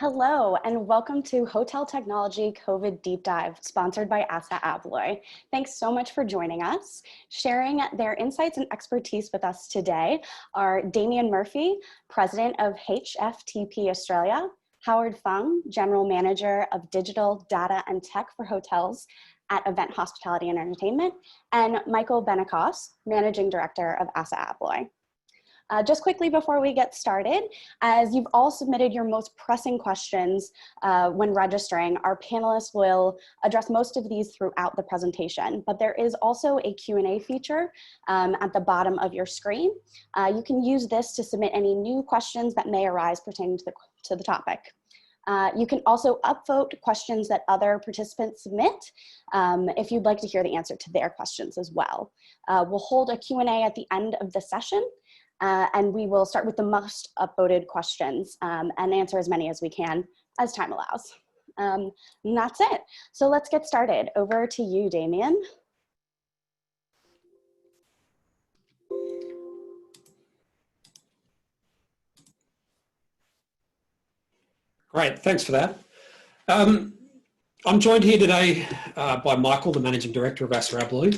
Hello, and welcome to Hotel Technology COVID Deep Dive, sponsored by ASSA ABLOY. Thanks so much for joining us. Sharing their insights and expertise with us today are Damian Murphy, President of HFTP Australia, Howard Fung, General Manager of Digital Data and Tech for Hotels at Event Hospitality and Entertainment, and Michael Benakos, Managing Director of ASSA ABLOY. Just quickly before we get started, as you've all submitted your most pressing questions when registering, our panelists will address most of these throughout the presentation, but there is also a Q&A feature at the bottom of your screen. You can use this to submit any new questions that may arise pertaining to the topic. You can also upvote questions that other participants submit if you'd like to hear the answer to their questions as well. We'll hold a Q&A at the end of the session. And we will start with the most upvoted questions and answer as many as we can as time allows. And that's it. So let's get started. Over to you, Damian. Great, thanks for that. I'm joined here today by Michael, the Managing Director of ASSA ABLOY.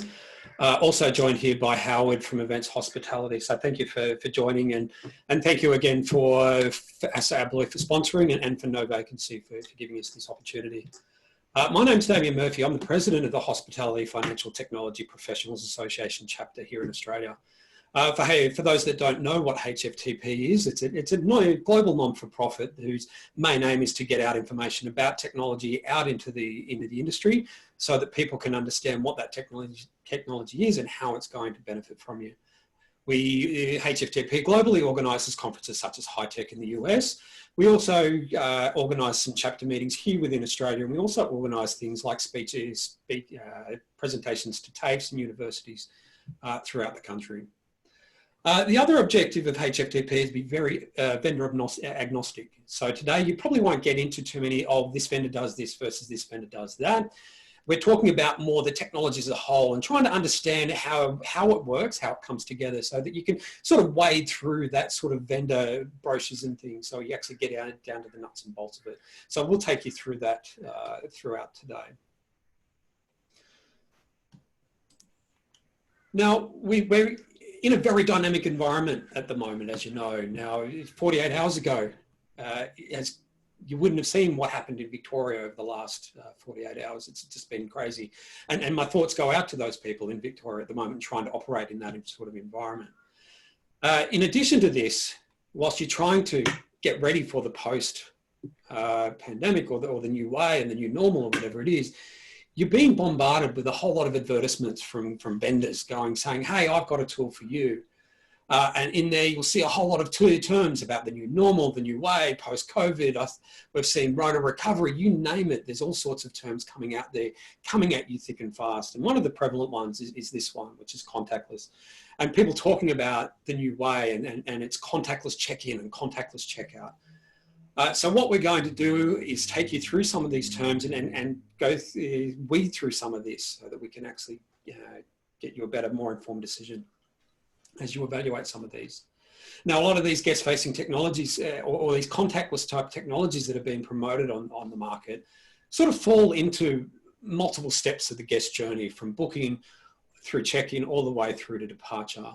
Also joined here by Howard from Events Hospitality. So thank you for joining and thank you again for ASSA ABLOY for sponsoring and for No Vacancy for giving us this opportunity. My name's Damian Murphy. I'm the President of the Hospitality Financial Technology Professionals Association chapter here in Australia. For those that don't know what HFTP is, it's a global non-for-profit whose main aim is to get out information about technology out into the industry so that people can understand what that technology is and how it's going to benefit from you. HFTP globally organises conferences such as High Tech in the US. We also organise some chapter meetings here within Australia, and we also organise things like speeches, presentations to TAFEs and universities throughout the country. The other objective of HFTP is to be very vendor agnostic. So today you probably won't get into too many of this vendor does this versus this vendor does that. We're talking about more the technology as a whole and trying to understand how it works, how it comes together so that you can sort of wade through that sort of vendor brochures and things so you actually get down to the nuts and bolts of it. So we'll take you through that throughout today. Now, we're in a very dynamic environment at the moment, as you know. Now, 48 hours ago, you wouldn't have seen what happened in Victoria over the last 48 hours. It's just been crazy. And my thoughts go out to those people in Victoria at the moment trying to operate in that sort of environment. In addition to this, whilst you're trying to get ready for the post-pandemic or the new way and the new normal or whatever it is, you're being bombarded with a whole lot of advertisements from vendors saying, hey, I've got a tool for you. And in there, you'll see a whole lot of terms about the new normal, the new way, post-COVID. We've seen Rona recovery, you name it. There's all sorts of terms coming out there, coming at you thick and fast. And one of the prevalent ones is this one, which is contactless. And people talking about the new way and it's contactless check-in and contactless checkout. So what we're going to do is take you through some of these terms and weed through some of this so that we can actually get you a better, more informed decision as you evaluate some of these. Now, a lot of these guest-facing technologies or these contactless type technologies that are being promoted on the market sort of fall into multiple steps of the guest journey, from booking through check-in all the way through to departure.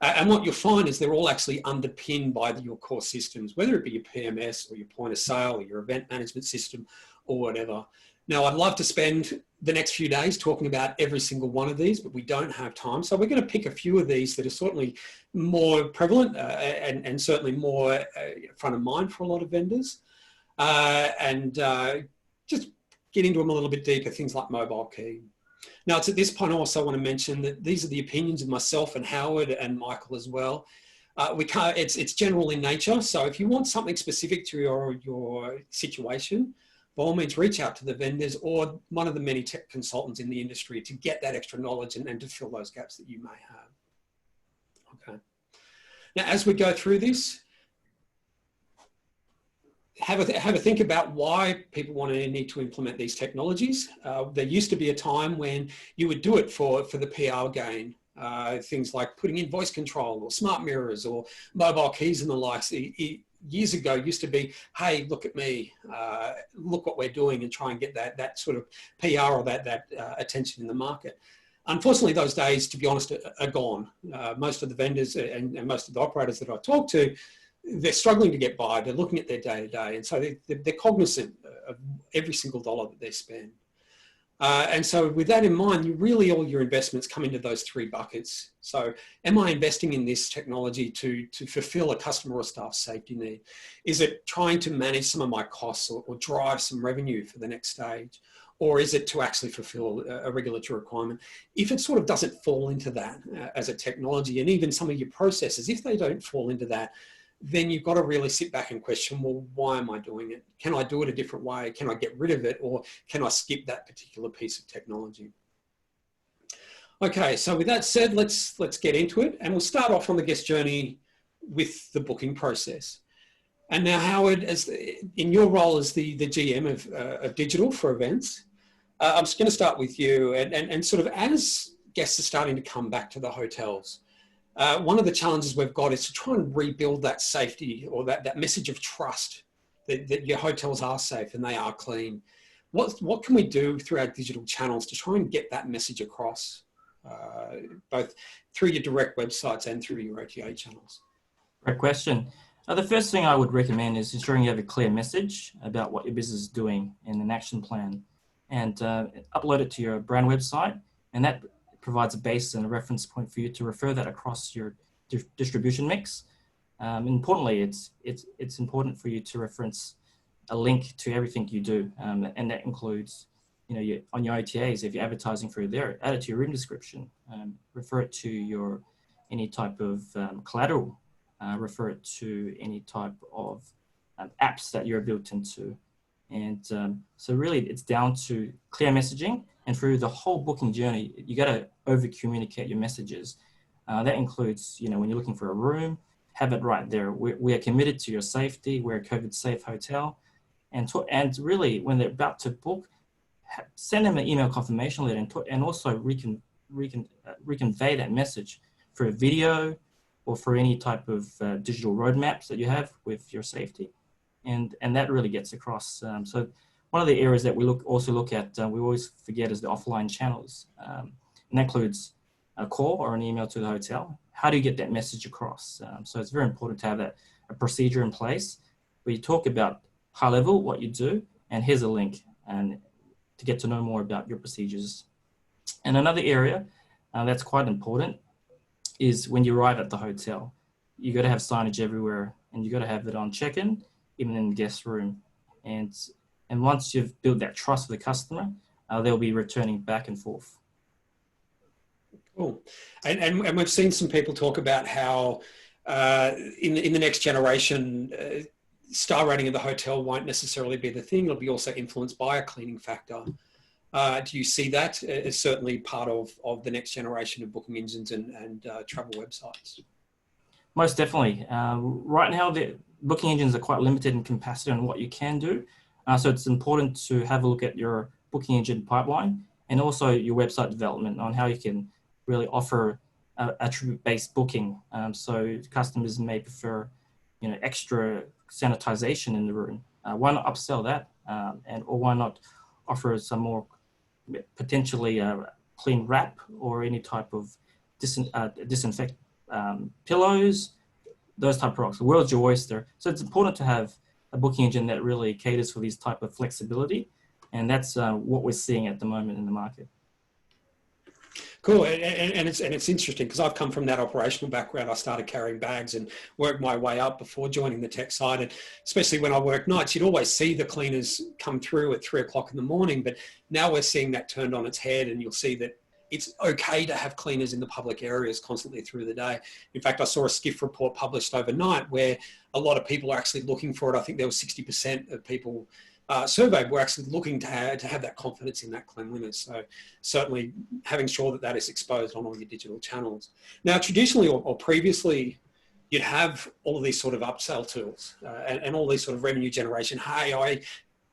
And what you'll find is they're all actually underpinned by your core systems, whether it be your PMS or your point of sale or your event management system or whatever. Now, I'd love to spend the next few days talking about every single one of these, but we don't have time. So we're going to pick a few of these that are certainly more prevalent and certainly more front of mind for a lot of vendors. Just get into them a little bit deeper, things like mobile key. Now, it's at this point I also want to mention that these are the opinions of myself and Howard and Michael as well. It's general in nature, so if you want something specific to your situation, by all means reach out to the vendors or one of the many tech consultants in the industry to get that extra knowledge and to fill those gaps that you may have. Okay. Now, as we go through this, have a think about why people need to implement these technologies. There used to be a time when you would do it for the PR gain. Things like putting in voice control or smart mirrors or mobile keys and the likes. years ago used to be, hey, look at me, look what we're doing, and try and get that sort of PR or that attention in the market. Unfortunately, those days, to be honest, are gone. Most of the vendors and most of the operators that I talk to, they're struggling to get by. They're looking at their day-to-day. And so they're cognizant of every single dollar that they spend. And so with that in mind, all your investments come into those three buckets. So am I investing in this technology to fulfill a customer or staff safety need? Is it trying to manage some of my costs or drive some revenue for the next stage? Or is it to actually fulfill a regulatory requirement? If it sort of doesn't fall into that as a technology, and even some of your processes, if they don't fall into that, then you've got to really sit back and question, well, why am I doing it? Can I do it a different way? Can I get rid of it? Or can I skip that particular piece of technology? Okay, so with that said, let's get into it. And we'll start off on the guest journey with the booking process. And now, Howard, in your role as the GM of digital for events, I'm just going to start with you. And sort of as guests are starting to come back to the hotels, one of the challenges we've got is to try and rebuild that safety or that message of trust that your hotels are safe and they are clean. What can we do through our digital channels to try and get that message across, both through your direct websites and through your OTA channels? Great question. The first thing I would recommend is ensuring you have a clear message about what your business is doing and an action plan, and upload it to your brand website, and that provides a base and a reference point for you to refer that across your distribution mix. Importantly, it's important for you to reference a link to everything you do, and that includes, on your OTAs, if you're advertising through there, add it to your room description, refer it to any type of collateral, refer it to any type of apps that you're built into. And so really it's down to clear messaging, and through the whole booking journey, you got to over communicate your messages. That includes, when you're looking for a room, have it right there. We are committed to your safety. We're a COVID safe hotel. And really when they're about to book, send them an email confirmation letter and also reconvey that message through a video or for any type of digital roadmaps that you have with your safety. And that really gets across. So one of the areas that we also look at, we always forget, is the offline channels. And that includes a call or an email to the hotel. How do you get that message across? So it's very important to have a procedure in place where you talk about high level, what you do, and here's a link and to get to know more about your procedures. And another area that's quite important is when you arrive at the hotel, you got to have signage everywhere, and you got to have it on check-in, even in the guest room. And once you've built that trust with the customer, they'll be returning back and forth. Cool. And we've seen some people talk about how in the next generation, star rating of the hotel won't necessarily be the thing. It'll be also influenced by a cleaning factor. Do you see that as certainly part of the next generation of booking engines and travel websites? Most definitely. Right now, the booking engines are quite limited in capacity on what you can do. So it's important to have a look at your booking engine pipeline and also your website development on how you can really offer attribute-based booking. So customers may prefer, extra sanitization in the room. Why not upsell that? Or why not offer some more potentially clean wrap or any type of disinfect pillows, those type of products. The world's your oyster. So it's important to have a booking engine that really caters for these type of flexibility. And that's what we're seeing at the moment in the market. Cool, and it's interesting because I've come from that operational background. I started carrying bags and worked my way up before joining the tech side, and especially when I worked nights, you'd always see the cleaners come through at 3 o'clock in the morning. But now we're seeing that turned on its head, and you'll see that it's okay to have cleaners in the public areas constantly through the day. In fact, I saw a skiff report published overnight where a lot of people are actually looking for it. I think there was 60% of people surveyed were actually looking to have that confidence in that cleanliness. So certainly having sure that is exposed on all your digital channels. Now, traditionally or previously, you'd have all of these sort of upsell tools and all these sort of revenue generation. Hey,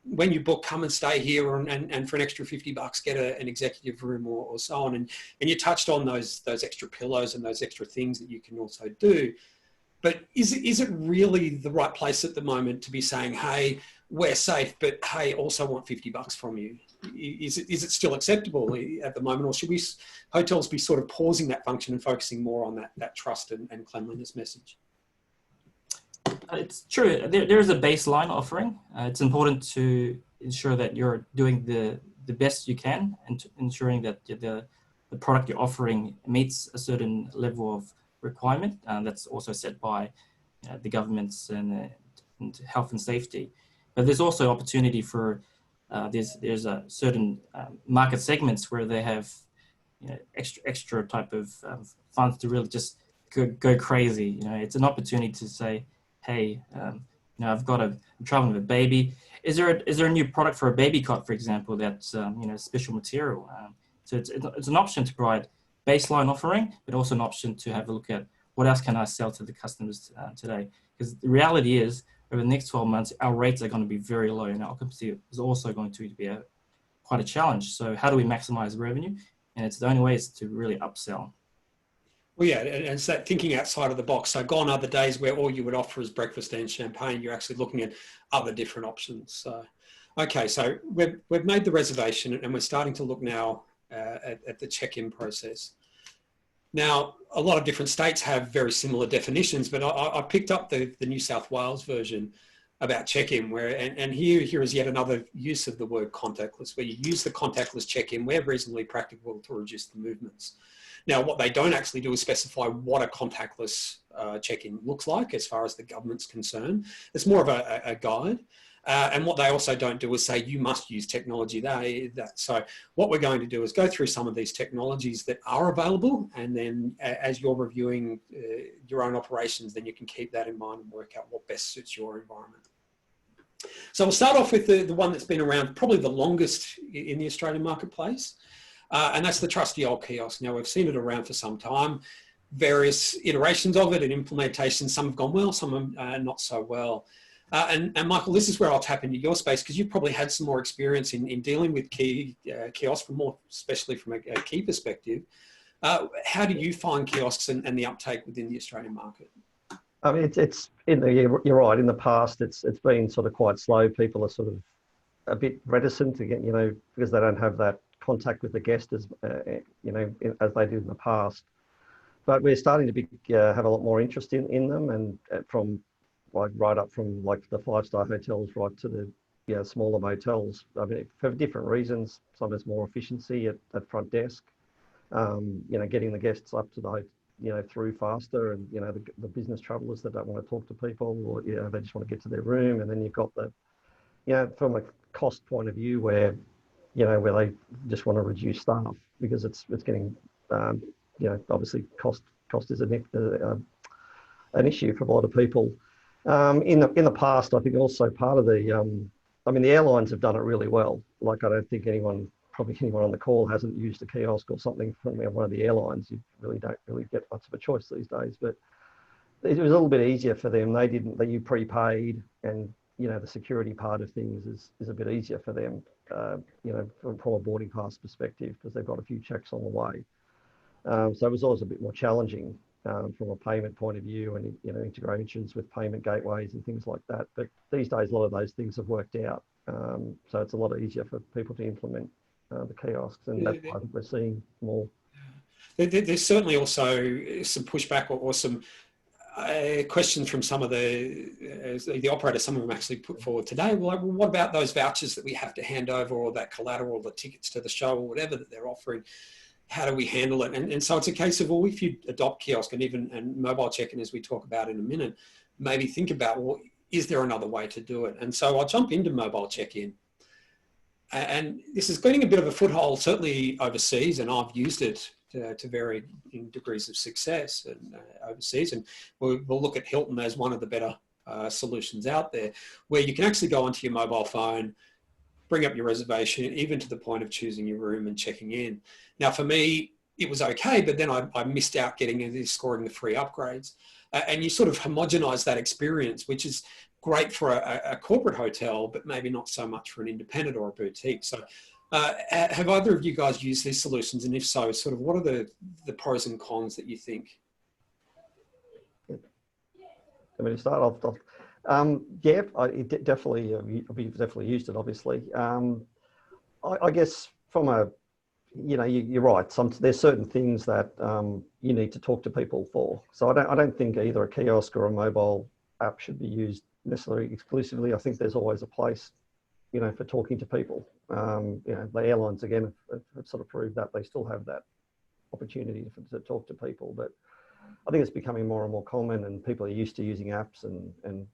when you book, come and stay here, and for an extra $50, get an executive room or so on. And you touched on those extra pillows and those extra things that you can also do. But is it really the right place at the moment to be saying, hey, we're safe, but hey, also want $50 from you? Is it still acceptable at the moment, or should hotels be sort of pausing that function and focusing more on that trust and cleanliness message? It's true. There is a baseline offering. It's important to ensure that you're doing the best you can, and ensuring that the product you're offering meets a certain level of requirement. That's also set by the governments and health and safety. But there's also opportunity for there's a certain market segments where they have extra type of funds to really just go crazy. It's an opportunity to say, hey, I'm traveling with a baby. Is there a new product for a baby cot, for example, that's special material? So it's an option to provide baseline offering, but also an option to have a look at what else can I sell to the customers today. Because the reality is, over the next 12 months, our rates are going to be very low, and our occupancy is also going to be quite a challenge. So how do we maximize revenue? And it's the only way is to really upsell. Well, yeah, and it's that thinking outside of the box. So gone are the days where all you would offer is breakfast and champagne. You're actually looking at other different options. So, okay, so we've made the reservation, and we're starting to look now at the check-in process. Now, a lot of different states have very similar definitions, but I picked up the New South Wales version about check-in, and here is yet another use of the word contactless, where you use the contactless check-in where reasonably practicable to reduce the movements. Now, what they don't actually do is specify what a contactless check-in looks like as far as the government's concerned. It's more of a guide. And what they also don't do is say you must use technology. So what we're going to do is go through some of these technologies that are available, and then as you're reviewing your own operations, then you can keep that in mind and work out what best suits your environment. So we'll start off with the one that's been around probably the longest in the Australian marketplace, and that's the trusty old kiosk. Now, we've seen it around for some time, various iterations of it and implementations. Some have gone well, some are not so well. And Michael, this is where I'll tap into your space, because you've probably had some more experience in dealing with kiosks, more especially from a key perspective. How do you find kiosks and the uptake within the Australian market? I mean, you're right. In the past, it's been sort of quite slow. People are sort of a bit reticent to get, because they don't have that contact with the guest as as they did in the past. But we're starting to have a lot more interest in them, and right up from like the 5-star hotels right to the smaller motels. I mean, for different reasons. Some there's more efficiency at front desk, getting the guests up to the through faster, and the business travelers that don't want to talk to people, or they just want to get to their room. And then you've got from a cost point of view where they just want to reduce staff, because it's getting obviously cost is an issue for a lot of people. In the past, I think also part of the airlines have done it really well. Like, I don't think probably anyone on the call hasn't used a kiosk or something from one of the airlines. You really don't get much of a choice these days, but it was a little bit easier for them. You prepaid, and the security part of things is a bit easier for them, from a boarding pass perspective, because they've got a few checks on the way. So it was always a bit more challenging from a payment point of view, and integrations with payment gateways and things like that. But these days, a lot of those things have worked out. So it's a lot easier for people to implement the kiosks, and that's why I think we're seeing more. There's certainly also some pushback or some questions from some of the operators. Some of them actually put forward today. Well, what about those vouchers that we have to hand over, or that collateral, the tickets to the show, or whatever that they're offering? How do we handle it? And so it's a case of, well, if you adopt kiosk and mobile check-in, as we talk about in a minute, maybe think about, well, is there another way to do it? And so I'll jump into mobile check-in. And this is getting a bit of a foothold, certainly overseas, and I've used it to varying degrees of success overseas. And we'll look at Hilton as one of the better solutions out there, where you can actually go onto your mobile phone, bring up your reservation, even to the point of choosing your room and checking in. Now, for me, it was okay, but then I missed out scoring the free upgrades. And you sort of homogenize that experience, which is great for a corporate hotel, but maybe not so much for an independent or a boutique. So have either of you guys used these solutions? And if so, sort of what are the pros and cons that you think? I mean, to start off, yeah, we've definitely used it, obviously. I guess from a, you're right. There's certain things that you need to talk to people for. So I don't think either a kiosk or a mobile app should be used necessarily exclusively. I think there's always a place, for talking to people. The airlines again have sort of proved that they still have that opportunity to talk to people, but I think it's becoming more and more common, and people are used to using apps and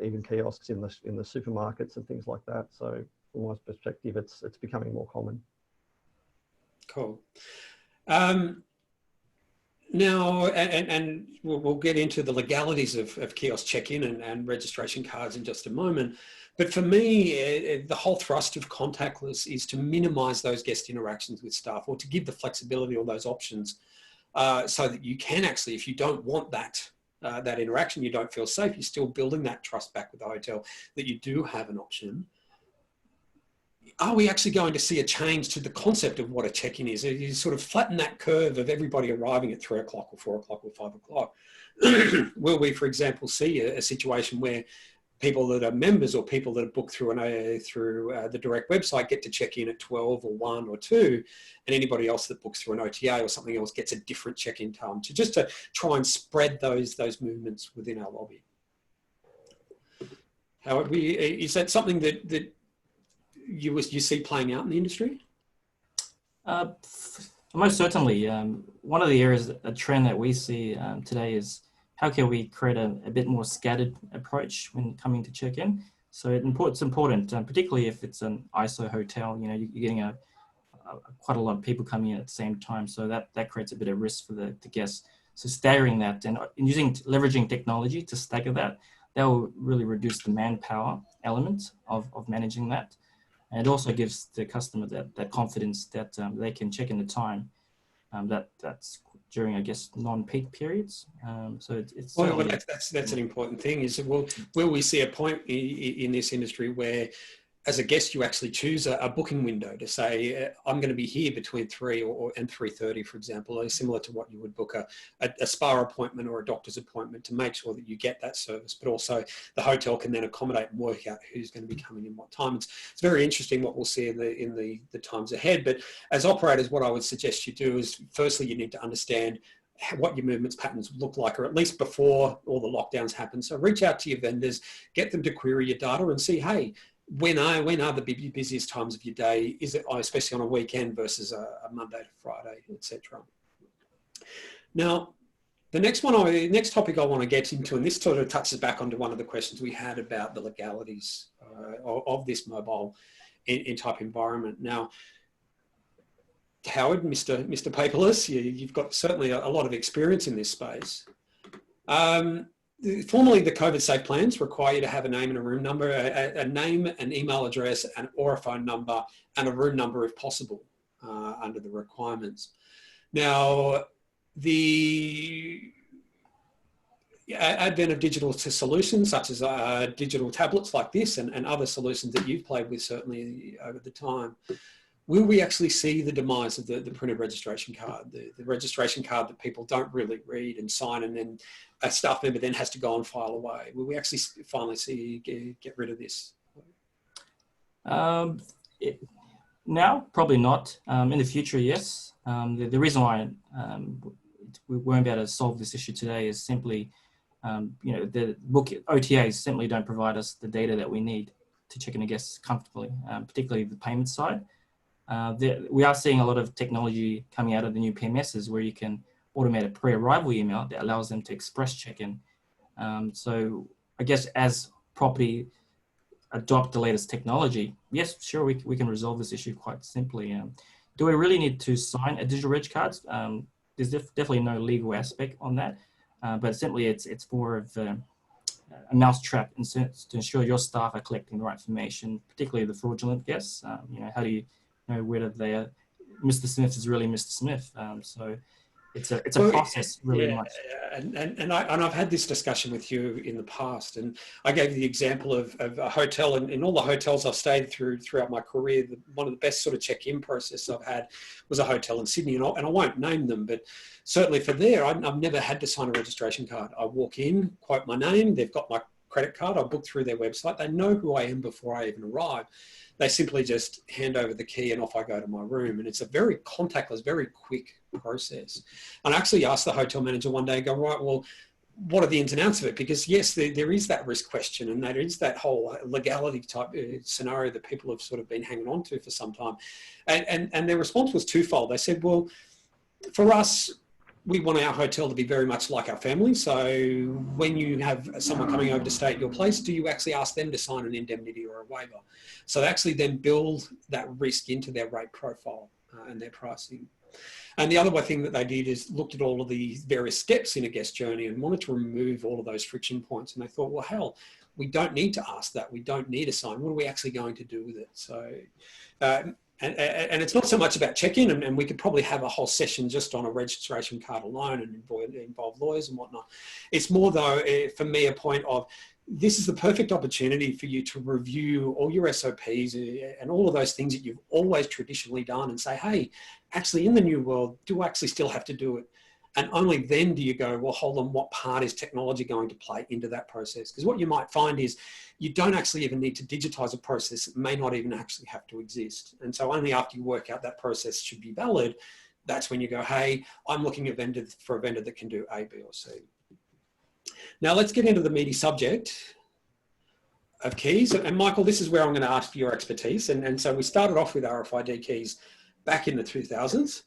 even kiosks in the supermarkets and things like that. So from my perspective, it's becoming more common. Cool. Now, and we'll get into the legalities of kiosk check-in and registration cards in just a moment. But for me, the whole thrust of contactless is to minimize those guest interactions with staff, or to give the flexibility or those options so that you can actually, if you don't want that interaction, you don't feel safe, you're still building that trust back with the hotel that you do have an option. Are we actually going to see a change to the concept of what a check-in is? You sort of flatten that curve of everybody arriving at 3 o'clock or 4 o'clock or 5 o'clock. Will we, for example, see a situation where people that are members or people that are booked through the direct website get to check in at 12 or 1 or 2, and anybody else that books through an OTA or something else gets a different check-in time, to try and spread those movements within our lobby? Howard, is that something that you see playing out in the industry? Most certainly. One of the areas, a trend that we see today is how can we create a bit more scattered approach when coming to check-in. So it's important, particularly if it's an ISO hotel, you're getting quite a lot of people coming in at the same time. So that creates a bit of risk for the guests. So staggering that and leveraging technology to stagger that will really reduce the manpower element of managing that. And it also gives the customer that confidence that they can check in the time that's during, I guess, non-peak periods. So it's well, that's an important thing. Is will we see a point in this industry where, as a guest, you actually choose a booking window to say, I'm going to be here between 3 and 3:30, for example, similar to what you would book a spa appointment or a doctor's appointment, to make sure that you get that service, but also the hotel can then accommodate and work out who's going to be coming in what time. It's very interesting what we'll see in the times ahead. But as operators, what I would suggest you do is, firstly, you need to understand what your movements patterns look like, or at least before all the lockdowns happen. So reach out to your vendors, get them to query your data and see, hey, when are the busiest times of your day? Is it, especially on a weekend versus a Monday to Friday, etc. Now, the next topic I want to get into, and this sort of touches back onto one of the questions we had about the legalities of this mobile in type environment. Now, Howard, Mr. Paperless, you've got certainly a lot of experience in this space. Formally, the COVID safe plans require you to have a name and a room number, a name, an email address, or a phone number, and a room number if possible under the requirements. Now, the advent of digital solutions such as digital tablets like this and other solutions that you've played with certainly over the time, will we actually see the demise of the printed registration card, the registration card that people don't really read and sign, and then a staff member then has to go and file away? Will we actually finally see get rid of this? Now, probably not. In the future, yes. The reason why we won't be able to solve this issue today is simply, the book OTAs simply don't provide us the data that we need to check in a guest comfortably, particularly the payment side. We are seeing a lot of technology coming out of the new PMSs where you can automate a pre-arrival email that allows them to express check-in. So I guess as property adopt the latest technology, yes, sure, we can resolve this issue quite simply. Do we really need to sign a digital reg card? There's definitely no legal aspect on that, but simply it's more of a mousetrap to ensure your staff are collecting the right information, particularly the fraudulent guests. How do you know whether Mr. Smith is really Mr. Smith? So It's a process, really yeah, much. and I've had this discussion with you in the past, and I gave you the example of a hotel, and in all the hotels I've stayed throughout my career, one of the best sort of check-in process I've had was a hotel in Sydney, and I won't name them, but certainly for there, I've never had to sign a registration card. I walk in, quote my name, they've got my credit card, I book through their website, they know who I am before I even arrive. They simply just hand over the key and off I go to my room. And it's a very contactless, very quick process. And I actually asked the hotel manager one day, go, right, well, what are the ins and outs of it? Because yes, there is that risk question, and there is that whole legality type scenario that people have sort of been hanging on to for some time. And their response was twofold. They said, well, for us, we want our hotel to be very much like our family. So when you have someone coming over to stay at your place, do you actually ask them to sign an indemnity or a waiver? So they actually then build that risk into their rate profile and their pricing. And the other thing that they did is looked at all of the various steps in a guest journey and wanted to remove all of those friction points. And they thought, well, hell, we don't need to ask that. We don't need a sign. What are we actually going to do with it? So, and it's not so much about check-in, and we could probably have a whole session just on a registration card alone and involve lawyers and whatnot. It's more though, for me, a point of this is the perfect opportunity for you to review all your SOPs and all of those things that you've always traditionally done and say, hey, actually in the new world, do I actually still have to do it? And only then do you go, well, hold on, what part is technology going to play into that process? Because what you might find is you don't actually even need to digitize a process that may not even actually have to exist. And so only after you work out that process should be valid, that's when you go, hey, I'm looking at for a vendor that can do A, B, or C. Now let's get into the meaty subject of keys. And Michael, this is where I'm going to ask for your expertise. And so we started off with RFID keys back in the 2000s.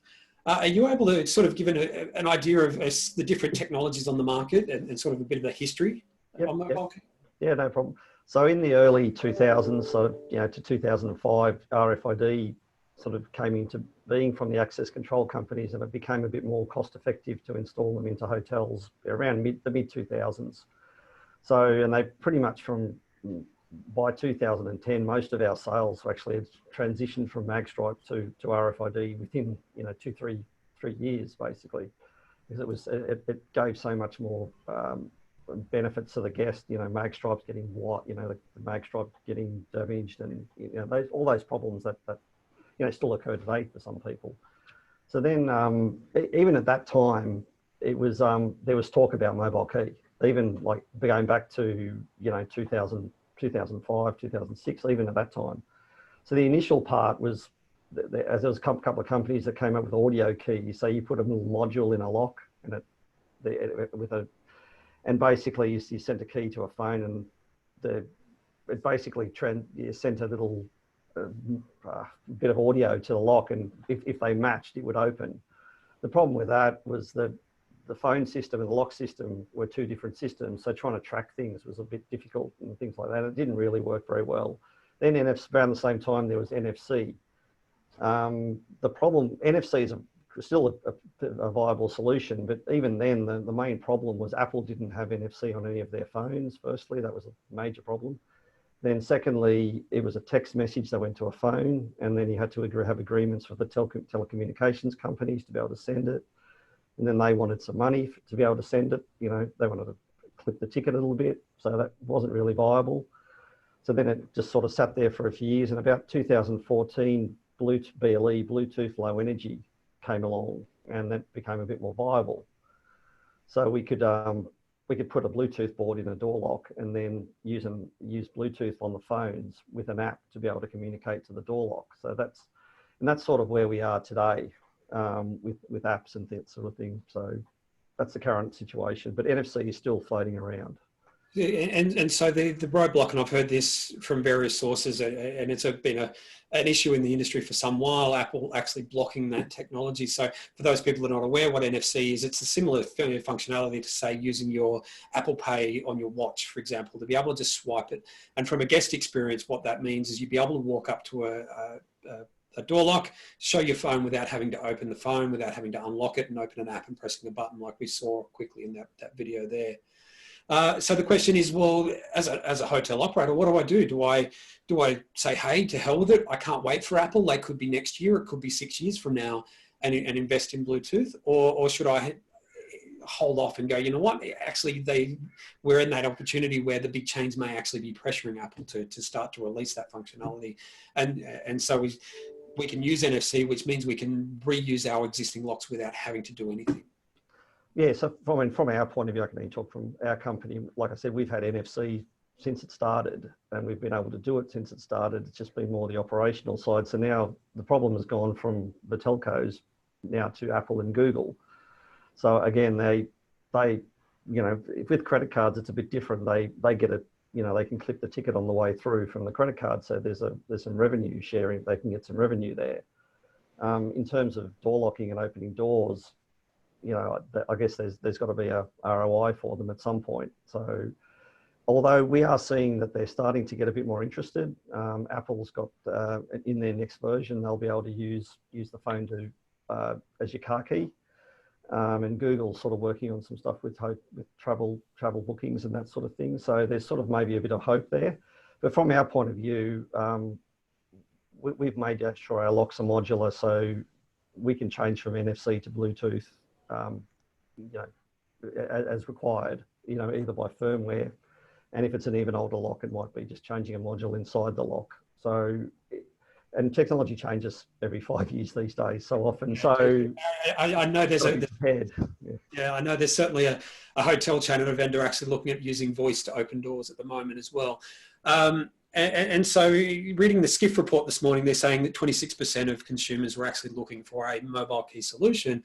Are you able to sort of give an idea of the different technologies on the market and sort of a bit of the history on mobile keys? Yeah, no problem. So in the early 2000s, so to 2005, RFID sort of came into being from the access control companies, and it became a bit more cost effective to install them into hotels around the mid 2000s. So, and they pretty much by 2010, most of our sales actually had transitioned from magstripe to RFID within 2-3 years, basically, because it gave so much more benefits to the guest. Magstripes getting white, the magstripe getting damaged, and all those problems that still occur today for some people. So then, even at that time, it was there was talk about mobile key, even like going back to 2005, 2006, even at that time. So the initial part was, as there was a couple of companies that came up with audio keys. So you put a little module in a lock, and and basically you sent a key to a phone, and it basically you sent a little bit of audio to the lock, and if they matched, it would open. The problem with that was that the phone system and the lock system were two different systems, so trying to track things was a bit difficult and things like that. It didn't really work very well. Then around the same time, there was NFC. The problem, NFC is still a viable solution, but even then, the main problem was Apple didn't have NFC on any of their phones. Firstly, that was a major problem. Then secondly, it was a text message that went to a phone, and then you had to have agreements with the telecommunications companies to be able to send it. And then they wanted some money to be able to send it. They wanted to clip the ticket a little bit. So that wasn't really viable. So then it just sort of sat there for a few years. And about 2014, BLE, Bluetooth Low Energy, came along, and that became a bit more viable. So we could put a Bluetooth board in a door lock, and then use Bluetooth on the phones with an app to be able to communicate to the door lock. So that's sort of where we are today. With apps and that sort of thing. So that's the current situation, but NFC is still floating around. And so the roadblock, and I've heard this from various sources, and it's been an issue in the industry for some while, Apple actually blocking that technology. So for those people that are not aware what NFC is, it's a similar functionality to, say, using your Apple Pay on your watch, for example, to be able to just swipe it. And from a guest experience, what that means is you'd be able to walk up to a door lock, show your phone without having to open the phone, without having to unlock it and open an app and pressing a button like we saw quickly in that video there. So the question is, well, as a hotel operator, what do? Do I say, hey, to hell with it? I can't wait for Apple. They could be next year. It could be 6 years from now. and invest in Bluetooth, or should I hold off and go, you know what, actually we're in that opportunity where the big chains may actually be pressuring Apple to start to release that functionality. And so we can use NFC, which means we can reuse our existing locks without having to do anything. Yeah, so from our point of view, I can only talk from our company. Like I said, we've had NFC since it started, and we've been able to do it since it started. It's just been more the operational side. So now the problem has gone from the telcos now to Apple and Google. So again, they with credit cards, it's a bit different. They get it, they can clip the ticket on the way through from the credit card. So there's some revenue sharing. They can get some revenue there. In terms of door locking and opening doors, I guess there's got to be a ROI for them at some point. So although we are seeing that they're starting to get a bit more interested, Apple's got in their next version, they'll be able to use the phone as your car key. And Google's sort of working on some stuff with travel bookings and that sort of thing. So there's sort of maybe a bit of hope there. But from our point of view, we've made sure our locks are modular, so we can change from NFC to Bluetooth, as required, either by firmware. And if it's an even older lock, it might be just changing a module inside the lock. So, and technology changes every 5 years these days so often. So I know I know there's certainly a hotel chain and a vendor actually looking at using voice to open doors at the moment as well. And so reading the Skiff report this morning, they're saying that 26% of consumers were actually looking for a mobile key solution.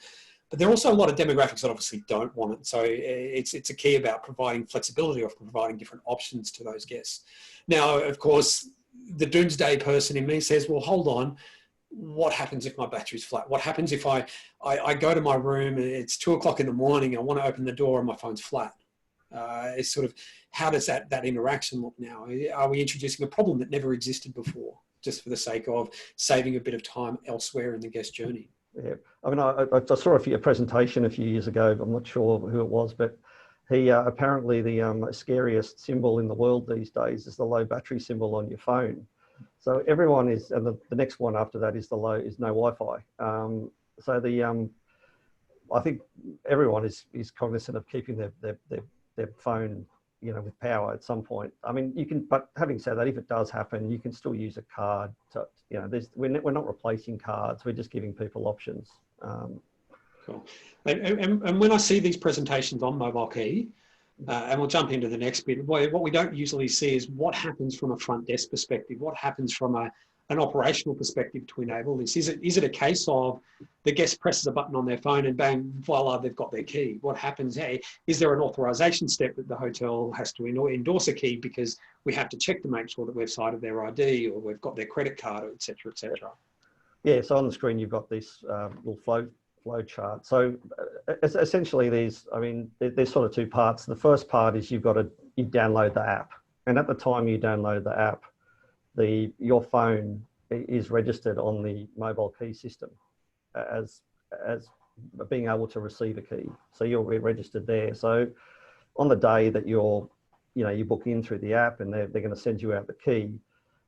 But there are also a lot of demographics that obviously don't want it. So it's a key about providing flexibility or providing different options to those guests. Now, of course, the doomsday person in me says, well, hold on, what happens if my battery's flat? What happens if I go to my room and it's 2 o'clock in the morning, I want to open the door and my phone's flat? It's sort of, how does that interaction look now? Are we introducing a problem that never existed before, just for the sake of saving a bit of time elsewhere in the guest journey? Yeah, I mean, I saw a presentation a few years ago. I'm not sure who it was, but he apparently the scariest symbol in the world these days is the low battery symbol on your phone. So everyone is, and the next one after that is no Wi-Fi. So I think everyone is cognizant of keeping their phone, with power at some point. I mean, you can, but having said that, if it does happen, you can still use a card to, we're not replacing cards. We're just giving people options. Cool. And when I see these presentations on mobile key, and we'll jump into the next bit, what we don't usually see is what happens from a front desk perspective, what happens from an operational perspective to enable this. Is it a case of the guest presses a button on their phone and bang, voila, they've got their key? What happens? Hey, is there an authorization step that the hotel has to endorse a key because we have to check to make sure that we've cited their ID or we've got their credit card, et cetera, et cetera? Yeah, so on the screen, you've got this little flow chart. So essentially there's sort of two parts. The first part is you download the app. And at the time you download the app, your phone is registered on the mobile key system as being able to receive a key. So you're registered there. So on the day that you book in through the app and they're going to send you out the key,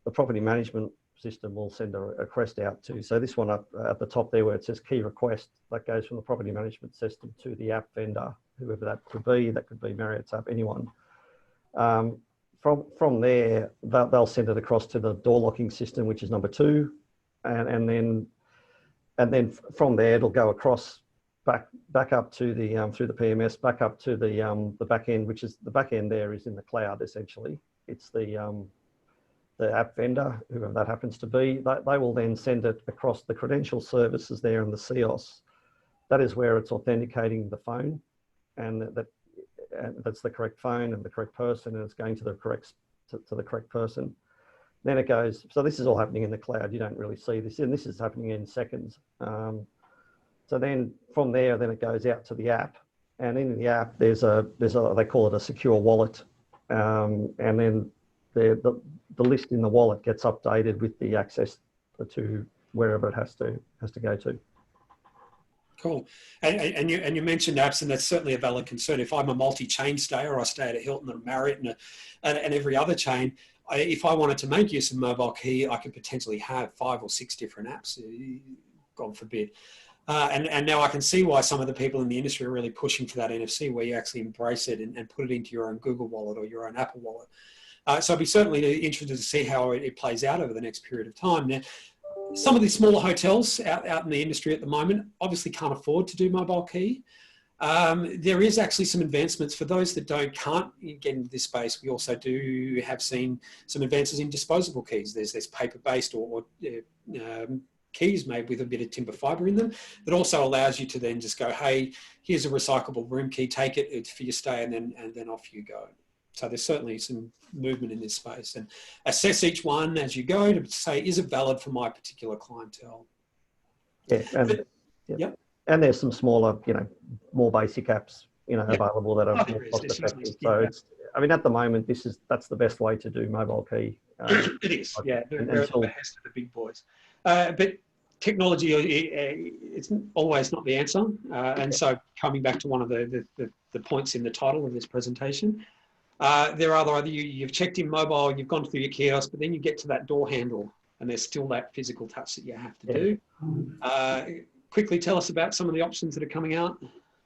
the property management system will send a request out to. So this one up at the top there where it says key request, that goes from the property management system to the app vendor, whoever that could be Marriott's app, anyone. From there, they'll send it across to the door locking system, which is number 2, and then from there it'll go across back up to the through the PMS, back up to the back end, which is the back end there is in the cloud essentially. It's the app vendor, whoever that happens to be. They will then send it across the credential services there in the kiosks. That is where it's authenticating the phone, and that's the correct phone and the correct person, and it's going to the correct person. Then it goes, so this is all happening in the cloud. You don't really see this, and this is happening in seconds. So then from there, then it goes out to the app, and in the app there's they call it a secure wallet, and then the list in the wallet gets updated with the access to wherever it has to go to. Cool. And you mentioned apps, and that's certainly a valid concern. If I'm a multi-chain stayer, or I stay at a Hilton or a Marriott and every other chain, if I wanted to make use of mobile key, I could potentially have 5 or 6 different apps, God forbid. And now I can see why some of the people in the industry are really pushing for that NFC, where you actually embrace it and put it into your own Google Wallet or your own Apple Wallet. So I'd be certainly interested to see how it plays out over the next period of time. Now, some of the smaller hotels out in the industry at the moment obviously can't afford to do mobile key. There is actually some advancements for those that can't get into this space. We also do have seen some advances in disposable keys. There's paper-based or keys made with a bit of timber fibre in them that also allows you to then just go, hey, here's a recyclable room key, take it, it's for your stay, and then off you go. So there's certainly some movement in this space, and assess each one as you go to say, is it valid for my particular clientele? Yeah, and and there's some smaller, more basic apps, available that are more cost effective. So it's, I mean, at the moment, that's the best way to do mobile key. It is, yeah. We're at the behest of the big boys, but technology, it's always not the answer. And so coming back to one of the points in the title of this presentation, there are either you've checked in mobile, you've gone through your kiosk, but then you get to that door handle and there's still that physical touch that you have to do. Quickly tell us about some of the options that are coming out.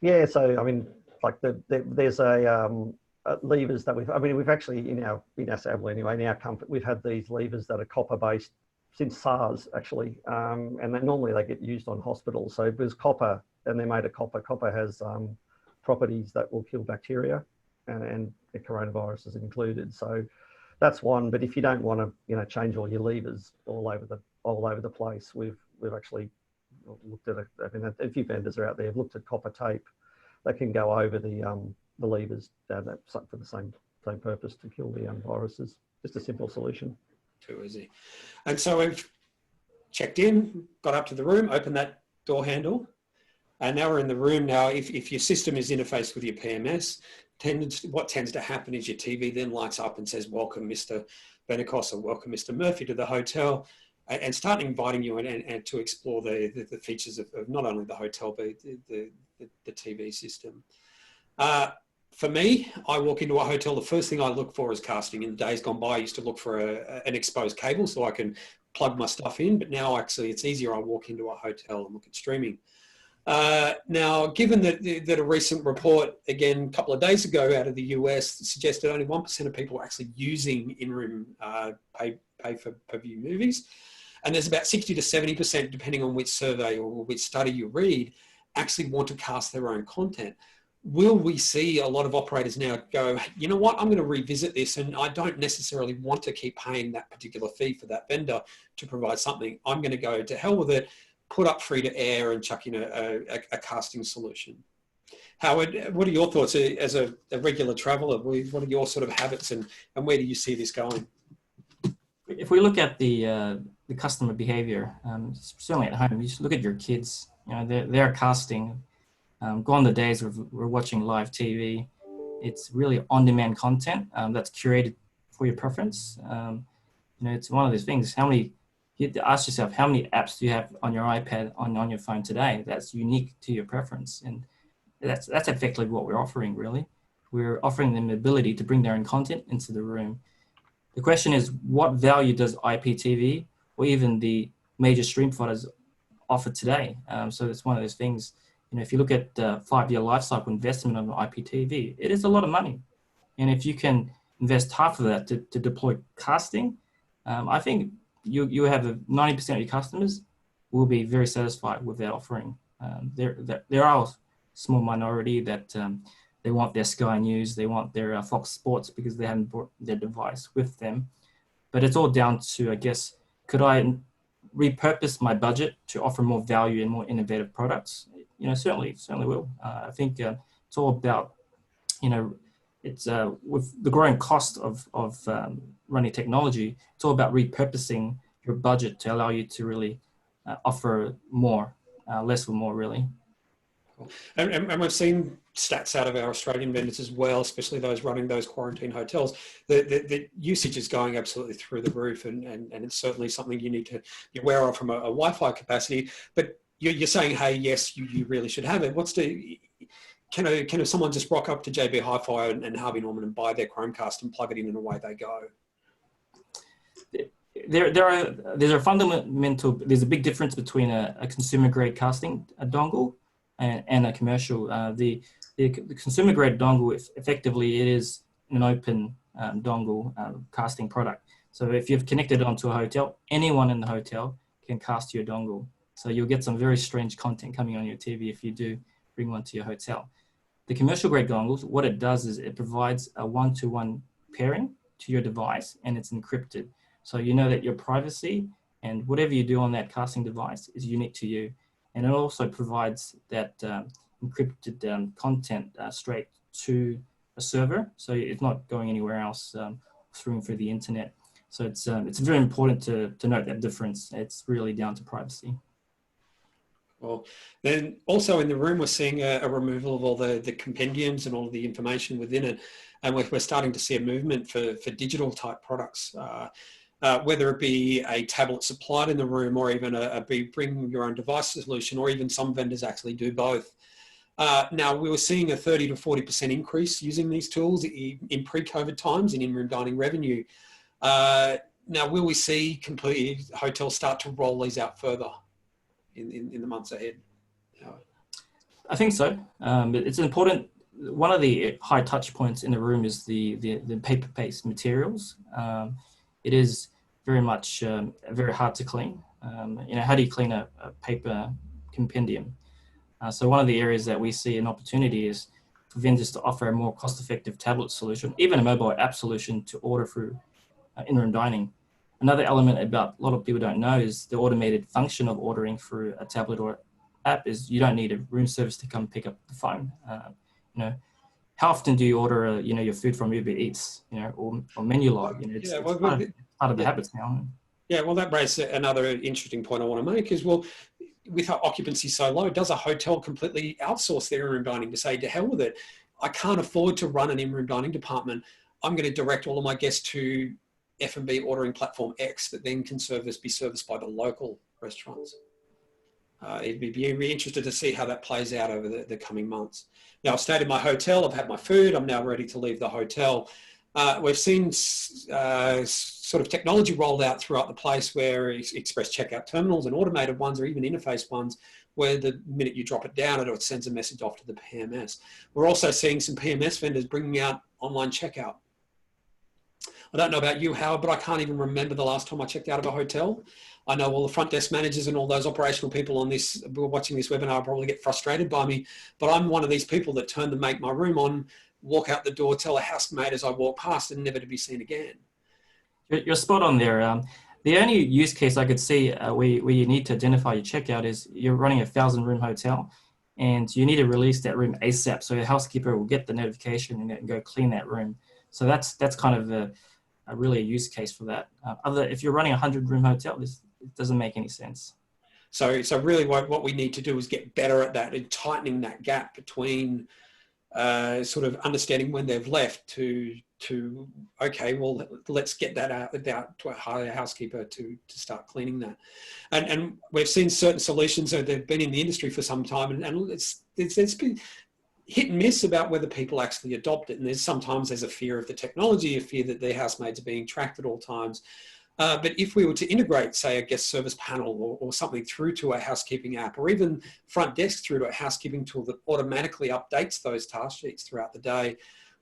Yeah, so I mean, like there's levers that we've actually in our Savile anyway, in our company, we've had these levers that are copper based since SARS actually, and then normally they get used on hospitals. So there's copper, and they're made of copper. Copper has properties that will kill bacteria, and the coronavirus is included. So that's one. But if you don't want to, change all your levers all over the place, we've actually looked at a few vendors are out there have looked at copper tape that can go over the levers for the same purpose to kill the viruses. Just a simple solution. Too easy. And so we've checked in, got up to the room, opened that door handle, and now we're in the room. Now, if your system is interfaced with your PMS, what tends to happen is your TV then lights up and says, welcome, Mr. Benacos, or welcome, Mr. Murphy, to the hotel, and start inviting you and to explore the features of not only the hotel, but the TV system. For me, I walk into a hotel, the first thing I look for is casting. In the days gone by, I used to look for an exposed cable so I can plug my stuff in, but now actually it's easier. I walk into a hotel and look at streaming. Now, given that a recent report, again, a couple of days ago out of the US, suggested only 1% of people are actually using in-room pay-per-view movies, and there's about 60 to 70%, depending on which survey or which study you read, actually want to cast their own content. Will we see a lot of operators now go, you know what, I'm going to revisit this, and I don't necessarily want to keep paying that particular fee for that vendor to provide something. I'm going to go to hell with it, put up free to air and chuck in a casting solution. Howard, what are your thoughts as a regular traveller? What are your sort of habits, and where do you see this going? If we look at the customer behavior, certainly at home, you just look at your kids. They're casting. Gone the days where we're watching live TV. It's really on-demand content that's curated for your preference. It's one of those things. You have to ask yourself, how many apps do you have on your iPad, on your phone today that's unique to your preference? And that's effectively what we're offering, really. We're offering them the ability to bring their own content into the room. The question is, what value does IPTV or even the major stream providers offer today? So it's one of those things. If you look at 5-year life cycle investment on IPTV, it is a lot of money. And if you can invest half of that to deploy casting, I think you have 90% of your customers will be very satisfied with that offering. There are a small minority that they want their Sky News, they want their Fox Sports because they haven't brought their device with them. But it's all down to, I guess, could I repurpose my budget to offer more value and more innovative products? Certainly will. I think it's all about, it's with the growing cost of running technology, it's all about repurposing your budget to allow you to really offer more, less for more, really. And we've seen stats out of our Australian vendors as well, especially those running those quarantine hotels. The usage is going absolutely through the roof, and it's certainly something you need to be aware of from a Wi-Fi capacity. But you're saying, hey, yes, you really should have it. Can someone just rock up to JB Hi-Fi and Harvey Norman and buy their Chromecast and plug it in and away they go? there's a big difference between a consumer grade casting dongle and a commercial. The consumer grade dongle, effectively, it is an open dongle casting product. So if you've connected it onto a hotel, anyone in the hotel can cast your dongle. So you'll get some very strange content coming on your TV if you do bring one to your hotel. The commercial grade dongles, what it does is it provides a one-to-one pairing to your device, and it's encrypted. So you know that your privacy and whatever you do on that casting device is unique to you. And it also provides that encrypted content straight to a server. So it's not going anywhere else through the internet. So it's very important to note that difference. It's really down to privacy. Well, then also in the room, we're seeing a removal of all the compendiums and all of the information within it. And we're starting to see a movement for digital type products, whether it be a tablet supplied in the room or even a bring your own device solution, or even some vendors actually do both. Now, we were seeing a 30 to 40% increase using these tools in pre-COVID times in in-room dining revenue. Now, will we see completely hotels start to roll these out further in the months ahead? I think so. It's important. One of the high touch points in the room is the paper-based materials. It is very much very hard to clean. How do you clean a paper compendium? So one of the areas that we see an opportunity is for vendors to offer a more cost-effective tablet solution, even a mobile app solution to order through in-room dining. Another element about a lot of people don't know is the automated function of ordering through a tablet or app is you don't need a room service to come pick up the phone. How often do you order your food from Uber Eats, or Menulog? It's part of the habits now. Yeah, well, that raises another interesting point I want to make is, well, with our occupancy so low, does a hotel completely outsource their in-room dining to say, to hell with it? I can't afford to run an in-room dining department. I'm going to direct all of my guests to F&B ordering platform X that then can be serviced by the local restaurants. It'd be interested to see how that plays out over the coming months. Now, I've stayed in my hotel, I've had my food, I'm now ready to leave the hotel. We've seen sort of technology rolled out throughout the place where express checkout terminals and automated ones, or even interface ones, where the minute you drop it down, it sends a message off to the PMS. We're also seeing some PMS vendors bringing out online checkout. I don't know about you, Howard, but I can't even remember the last time I checked out of a hotel. I know all the front desk managers and all those operational people on this, who are watching this webinar, probably get frustrated by me, but I'm one of these people that turn the Make My Room on, walk out the door, tell a housemate as I walk past, and never to be seen again. You're spot on there. The only use case I could see where you need to identify your checkout is you're running a 1,000-room hotel and you need to release that room ASAP, so your housekeeper will get the notification and go clean that room. So that's kind of really a use case for that. If you're running a 100-room hotel, it doesn't make any sense. So really what we need to do is get better at that and tightening that gap between sort of understanding when they've left to okay, well, let's get that out to a higher housekeeper to start cleaning that. And we've seen certain solutions that they've been in the industry for some time, and it's been hit and miss about whether people actually adopt it. And sometimes there's a fear of the technology, a fear that their housemaids are being tracked at all times. But if we were to integrate, say, a guest service panel or something through to a housekeeping app, or even front desk through to a housekeeping tool that automatically updates those task sheets throughout the day,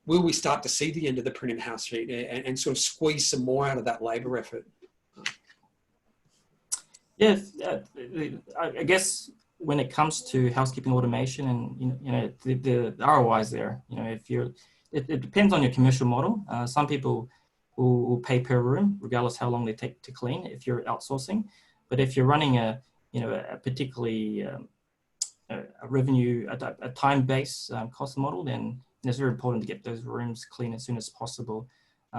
will we start to see the end of the printed house sheet and sort of squeeze some more out of that labour effort? Yeah, I guess when it comes to housekeeping automation and the ROI is there. It depends on your commercial model. Some people will pay per room, regardless how long they take to clean if you're outsourcing. But if you're running a particularly a time-based cost model, then it's very important to get those rooms clean as soon as possible.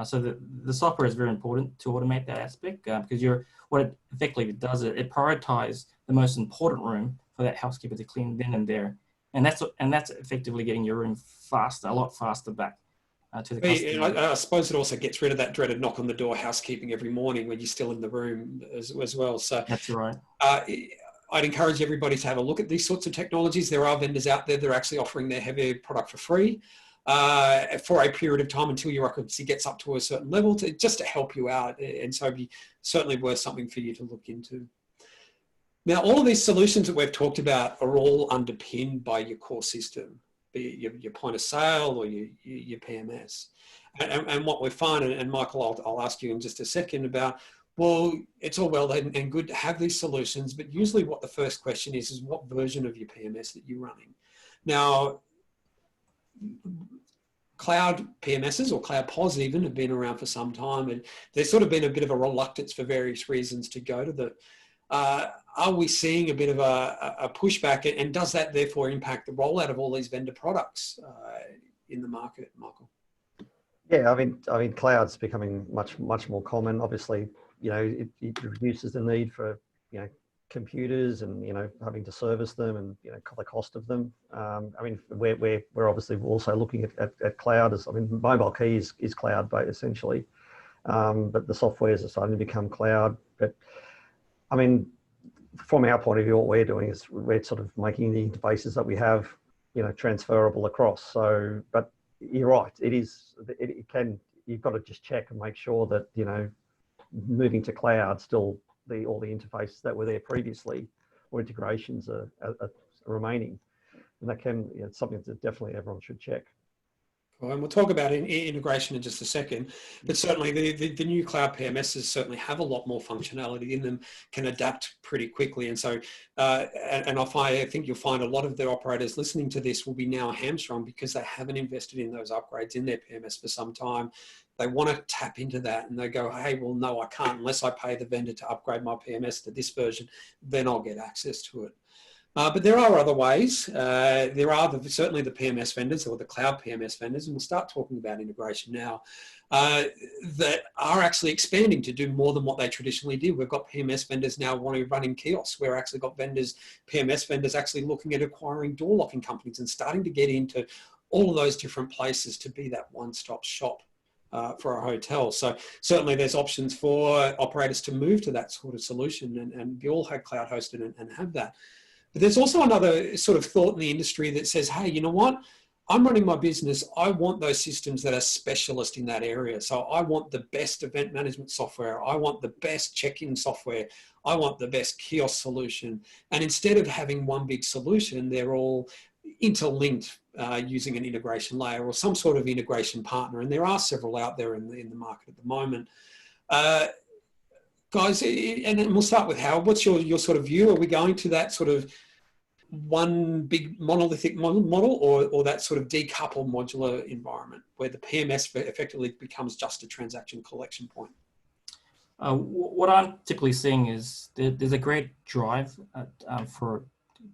So the software is very important to automate that aspect because what it effectively does, it prioritizes the most important room for that housekeeper to clean then and there. And that's effectively getting your room a lot faster back. To the customer. I suppose it also gets rid of that dreaded knock on the door housekeeping every morning when you're still in the room as well. So that's right. I'd encourage everybody to have a look at these sorts of technologies. There are vendors out there that are actually offering their heavier product for free. for a period of time until your occupancy gets up to a certain level, just to help you out. And so it'd be certainly worth something for you to look into. Now, all of these solutions that we've talked about are all underpinned by your core system, be it your point of sale or your PMS. And what we find, and Michael, I'll ask you in just a second about, well, it's all well and good to have these solutions, but usually what the first question is what version of your PMS that you're running. Now, cloud PMSs or cloud POS even have been around for some time, and there's sort of been a bit of a reluctance for various reasons to go to them. Are we seeing a bit of a pushback, and does that therefore impact the rollout of all these vendor products in the market, Michael? Yeah, I mean, cloud's becoming much more common. Obviously, you know, it reduces the need for, you know, computers and, you know, having to service them and, you know, the cost of them. I mean, we're obviously also looking at cloud as, I mean, mobile keys is cloud-based essentially, but the softwares are starting to become cloud. But I mean, from our point of view, what we're doing is we're sort of making the interfaces that we have, you know, transferable across. So, but you're right, it can, you've got to just check and make sure that, you know, moving to cloud, still all the interfaces that were there previously or integrations are remaining. And that can, you know, it's something that definitely everyone should check. Well, and we'll talk about integration in just a second, but certainly the new cloud PMSs certainly have a lot more functionality in them, can adapt pretty quickly. And so, I think you'll find a lot of the operators listening to this will be now hamstrung because they haven't invested in those upgrades in their PMS for some time. They want to tap into that and they go, hey, well, no, I can't unless I pay the vendor to upgrade my PMS to this version, then I'll get access to it. But there are other ways. There are certainly the PMS vendors or the cloud PMS vendors, and we'll start talking about integration now, that are actually expanding to do more than what they traditionally did. We've got PMS vendors now running kiosks. We've actually got PMS vendors actually looking at acquiring door locking companies and starting to get into all of those different places to be that one-stop shop for a hotel. So certainly there's options for operators to move to that sort of solution and be all cloud hosted and have that. But there's also another sort of thought in the industry that says, hey, you know what? I'm running my business. I want those systems that are specialist in that area. So I want the best event management software. I want the best check-in software. I want the best kiosk solution. And instead of having one big solution, they're all interlinked using an integration layer or some sort of integration partner. And there are several out there in the market at the moment. Guys, and we'll start with Howard. What's your sort of view? Are we going to that sort of one big monolithic model or that sort of decoupled modular environment where the PMS effectively becomes just a transaction collection point? What I'm typically seeing is there's a great drive for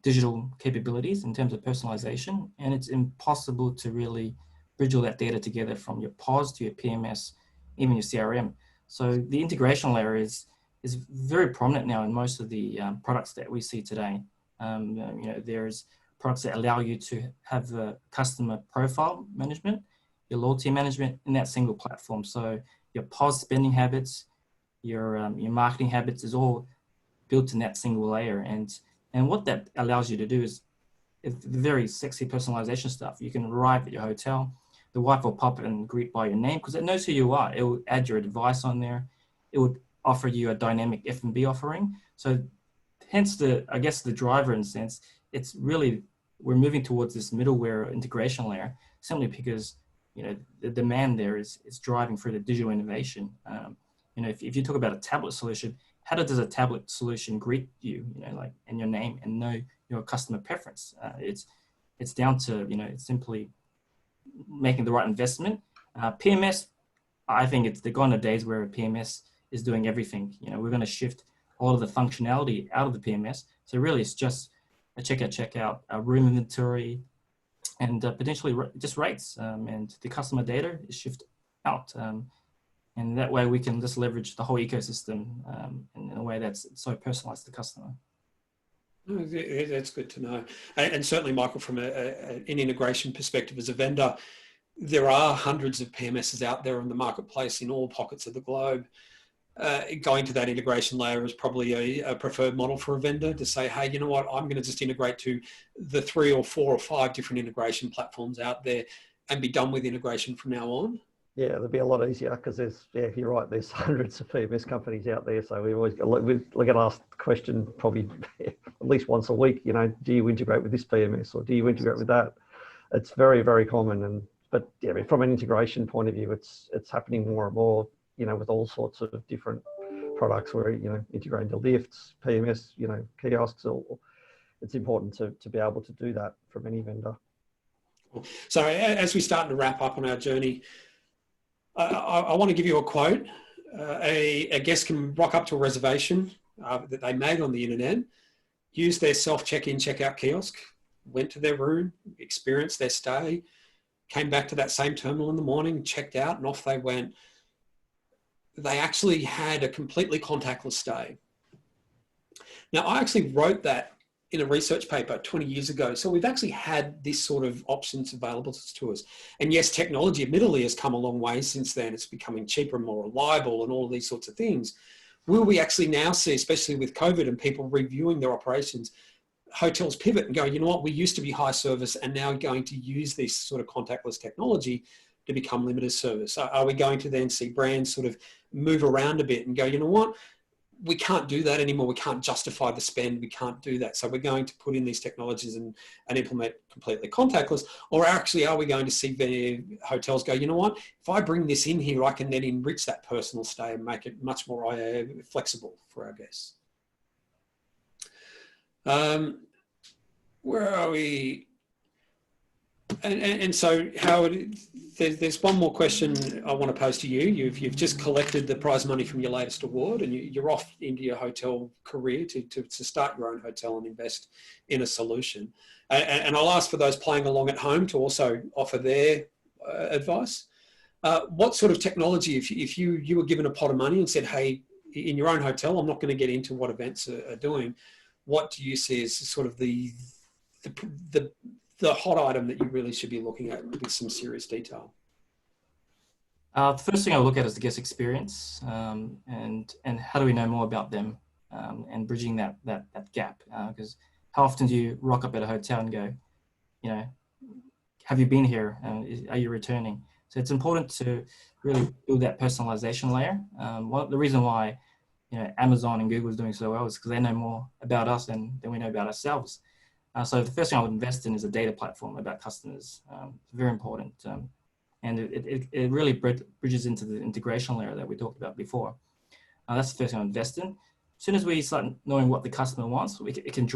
digital capabilities in terms of personalization, and it's impossible to really bridge all that data together from your POS to your PMS, even your CRM. So the integration layer is very prominent now in most of the products that we see today. There's products that allow you to have the customer profile management, your loyalty management in that single platform. So your POS spending habits, your marketing habits is all built in that single layer. And what that allows you to do is very sexy personalization stuff. You can arrive at your hotel, the wife will pop and greet by your name because it knows who you are. It will add your advice on there. It would offer you a dynamic F&B offering. So hence I guess the driver in a sense, it's really, we're moving towards this middleware integration layer simply because, you know, the demand there is driving through the digital innovation. If you talk about a tablet solution, how does a tablet solution greet you, and your name and know your customer preference? It's down to, it's simply making the right investment. PMS, I think they're gone the days where a PMS is doing everything. We're going to shift all of the functionality out of the PMS. So really it's just a checkout, a room inventory, and potentially just rates. And the customer data is shifted out. And that way we can just leverage the whole ecosystem in a way that's so personalized to the customer. That's good to know. And certainly, Michael, from an integration perspective as a vendor, there are hundreds of PMSs out there in the marketplace in all pockets of the globe. Going to that integration layer is probably a preferred model for a vendor to say, hey, you know what, I'm going to just integrate to the 3 or 4 or 5 different integration platforms out there. and be done with integration from now on? Yeah, it'll be a lot easier because you're right, there's hundreds of PMS companies out there. So we always get asked the question probably at least once a week, you know, do you integrate with this PMS or do you integrate with that? It's very, very common. But yeah, from an integration point of view, it's happening more and more, you know, with all sorts of different products where, you know, integrating the lifts, PMS, you know, kiosks, it's important to be able to do that from any vendor. So as we start to wrap up on our journey, I want to give you a quote. A guest can rock up to a reservation that they made on the internet, use their self-check-in, check-out kiosk, went to their room, experienced their stay, came back to that same terminal in the morning, checked out, and off they went. They actually had a completely contactless stay. Now, I actually wrote that in a research paper 20 years ago. So we've actually had this sort of options available to us. And yes, technology admittedly has come a long way since then. It's becoming cheaper and more reliable and all of these sorts of things. Will we actually now see, especially with COVID and people reviewing their operations, hotels pivot and go, you know what, we used to be high service and now going to use this sort of contactless technology to become limited service? Are we going to then see brands sort of move around a bit and go, you know what, we can't do that anymore. We can't justify the spend. We can't do that. So we're going to put in these technologies and implement completely contactless. Or actually, are we going to see the hotels go, you know what, if I bring this in here, I can then enrich that personal stay and make it much more flexible for our guests. Where are we? And so, Howard, there's one more question I want to pose to you. You've just collected the prize money from your latest award, and you're off into your hotel career to start your own hotel and invest in a solution. And I'll ask for those playing along at home to also offer their advice. What sort of technology, if you were given a pot of money and said, hey, in your own hotel, I'm not going to get into what events are doing, what do you see as sort of the hot item that you really should be looking at with some serious detail? The first thing I look at is the guest experience, and how do we know more about them, and bridging that gap. Because how often do you rock up at a hotel and go, you know, have you been here? Are you returning? So it's important to really build that personalization layer. The reason why, you know, Amazon and Google is doing so well is because they know more about us than we know about ourselves. So the first thing I would invest in is a data platform about customers. It's very important. And it really bridges into the integration layer that we talked about before. That's the first thing I invest in. As soon as we start knowing what the customer wants, we can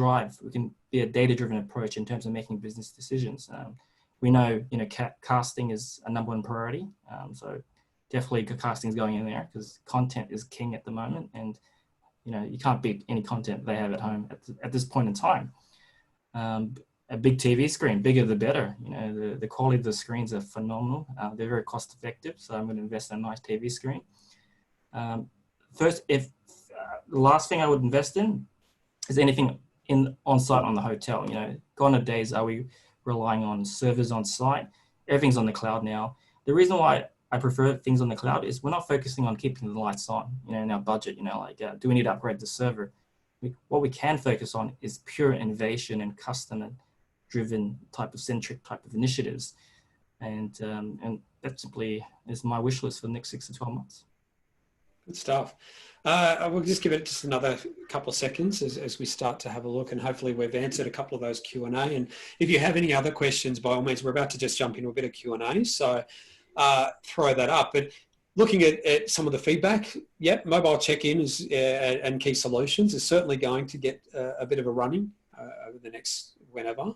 be a data-driven approach in terms of making business decisions. We know, you know, casting is a #1 priority. So definitely casting is going in there because content is king at the moment. And, you know, you can't beat any content they have at home at this point in time. A big TV screen, bigger the better. You know, the quality of the screens are phenomenal. They're very cost effective, so I'm going to invest in a nice TV screen. The last thing I would invest in is anything on site on the hotel. You know, gone are days are we relying on servers on site. Everything's on the cloud now. The reason why I prefer things on the cloud is we're not focusing on keeping the lights on. You know, in our budget. You know, like do we need to upgrade the server? What we can focus on is pure innovation and customer-driven type of initiatives, and that simply is my wish list for the next 6 to 12 months. Good stuff. I will just give it just another couple of seconds as we start to have a look, and hopefully we've answered a couple of those Q&A. And if you have any other questions, by all means, we're about to just jump into a bit of Q&A, so throw that up. But looking at some of the feedback, yep, mobile check-in and key solutions is certainly going to get a bit of a running over the next whenever.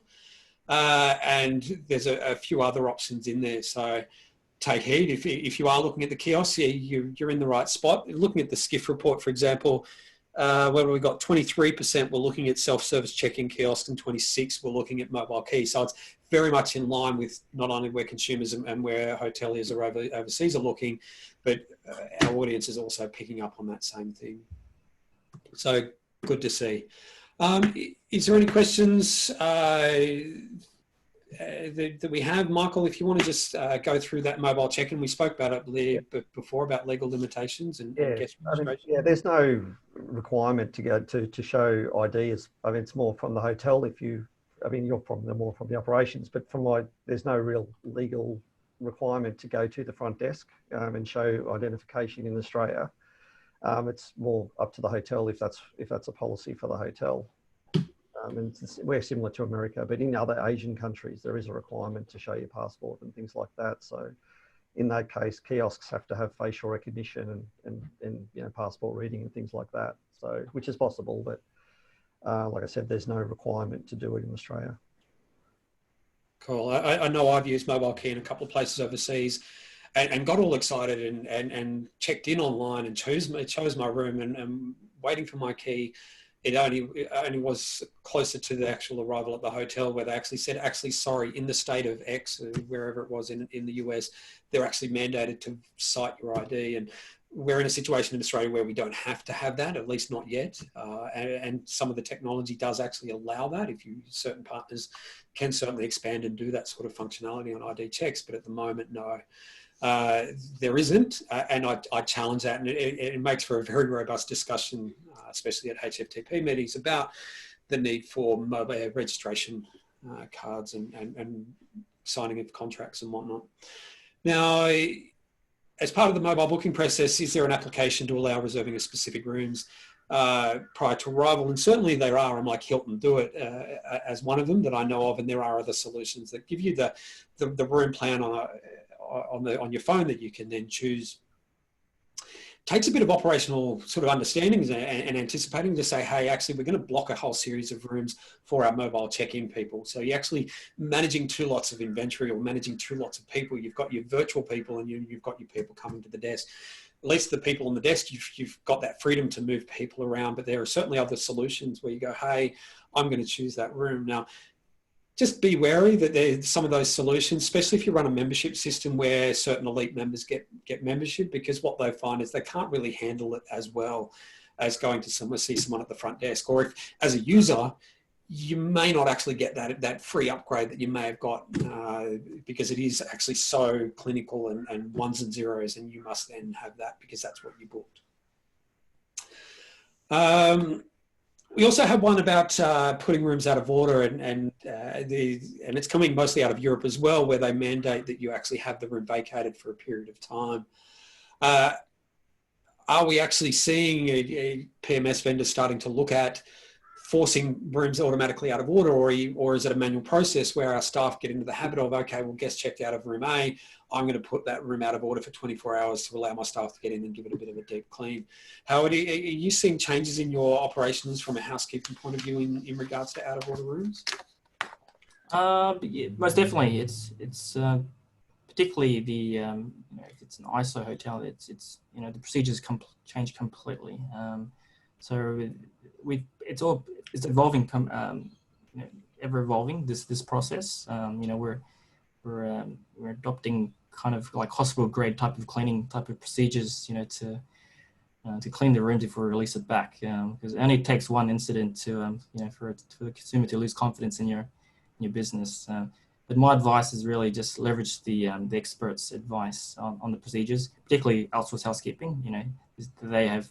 And there's a few other options in there. So take heed. If you are looking at the kiosks, yeah, you're in the right spot. Looking at the Skiff report, for example, where we got 23% were looking at self-service check-in kiosks and 26% were looking at mobile keys. So it's very much in line with not only where consumers and where hoteliers are overseas are looking, but our audience is also picking up on that same thing. So good to see. Is there any questions that we have? Michael, if you want to just go through that mobile check-in, we spoke about it before about legal limitations and guest registration. Yeah, there's no requirement to go to show ID. I mean, it's more from the hotel. If you I mean, you're probably more from the operations, but there's no real legal requirement to go to the front desk and show identification in Australia. It's more up to the hotel if that's a policy for the hotel. And we're similar to America, but in other Asian countries, there is a requirement to show your passport and things like that. So in that case, kiosks have to have facial recognition and passport reading and things like that. So, which is possible, but like I said, there's no requirement to do it in Australia. Cool. I know I've used Mobile Key in a couple of places overseas and got all excited and checked in online and chose my room and waiting for my key. It only was closer to the actual arrival at the hotel where they actually said, sorry, in the state of X, wherever it was in the US, they're actually mandated to cite your ID. And we're in a situation in Australia where we don't have to have that, at least not yet. And some of the technology does actually allow that. Certain partners can certainly expand and do that sort of functionality on ID checks, but at the moment, no. There isn't, and I challenge that, and it makes for a very robust discussion, especially at HFTP meetings, about the need for mobile registration cards and signing of contracts and whatnot. Now, as part of the mobile booking process, is there an application to allow reserving of specific rooms prior to arrival? And certainly there are, and like Hilton do it as one of them that I know of, and there are other solutions that give you the room plan on your phone that you can then choose. Takes a bit of operational sort of understanding and anticipating to say, hey, actually, we're going to block a whole series of rooms for our mobile check-in people. So you're actually managing two lots of inventory or managing two lots of people. You've got your virtual people and you've got your people coming to the desk. At least the people on the desk, you've got that freedom to move people around, but there are certainly other solutions where you go, hey, I'm going to choose that room. Now, just be wary that there's some of those solutions, especially if you run a membership system where certain elite members get membership, because what they find is they can't really handle it as well as going to see someone at the front desk. Or if, as a user, you may not actually get that free upgrade that you may have got because it is actually so clinical and ones and zeros, and you must then have that because that's what you booked. We also have one about putting rooms out of order, and it's coming mostly out of Europe as well, where they mandate that you actually have the room vacated for a period of time. Are we actually seeing a PMS vendor starting to look at forcing rooms automatically out of order, or is it a manual process where our staff get into the habit of, okay, well, guest checked out of room A, I'm going to put that room out of order for 24 hours to allow my staff to get in and give it a bit of a deep clean. Howard, are you seeing changes in your operations from a housekeeping point of view in regards to out of order rooms? Yeah, most definitely. It's particularly the if it's an ISO hotel, it's the procedures change completely. So it's evolving, ever evolving this process. We're adopting kind of like hospital grade type of cleaning type of procedures, to clean the rooms before we release it back, because it only takes one incident to for the consumer to lose confidence in your business. But my advice is really just leverage the experts' advice on the procedures, particularly outsourced housekeeping. They have